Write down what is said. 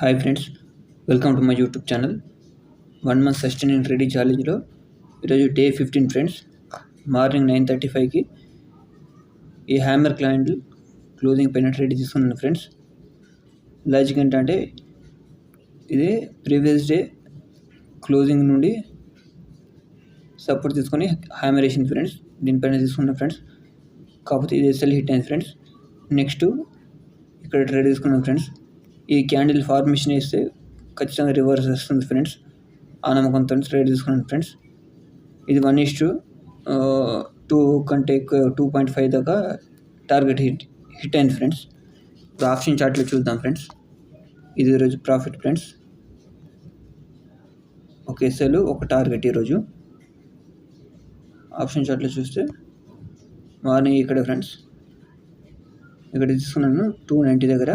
Hi friends, welcome to my YouTube channel. 1 month sustaining trading ఛాలెంజ్లో ఈరోజు day 15 friends. Morning 9:35కి ఈ hammer candle closing పైన trade తీసుకున్నాను ఫ్రెండ్స్. లాజిక్ ఏంటంటే ఇది ప్రీవియస్ డే క్లోజింగ్ నుండి సపోర్ట్ తీసుకొని హ్యామర్ వేసింది ఫ్రెండ్స్. దీనిపైన తీసుకున్నాను ఫ్రెండ్స్. కాకపోతే ఇది ఎస్ఎల్ హిట్ అయింది ఫ్రెండ్స్. నెక్స్ట్ ఇక్కడ ట్రేడ్ తీసుకున్నాను ఫ్రెండ్స్. ఈ క్యాండిల్ ఫార్మేషన్ వేస్తే ఖచ్చితంగా రివర్స్ వస్తుంది ఫ్రెండ్స్. ఆ నమ్మకంతో ట్రేడ్ తీసుకున్నాను ఫ్రెండ్స్. ఇది 1:2 కంటే ఎక్కువ 2.5 దాకా టార్గెట్ హిట్ అయింది ఫ్రెండ్స్. ఇప్పుడు ఆప్షన్ చార్ట్లో చూద్దాం ఫ్రెండ్స్. ఇది ఈరోజు ప్రాఫిట్ ఫ్రెండ్స్. ఒక ఎస్ఎల్ ఒక టార్గెట్ ఈరోజు ఆప్షన్ చార్ట్లో చూస్తే మార్నింగ్ ఇక్కడ ఫ్రెండ్స్ ఇక్కడ తీసుకున్నాను 290 దగ్గర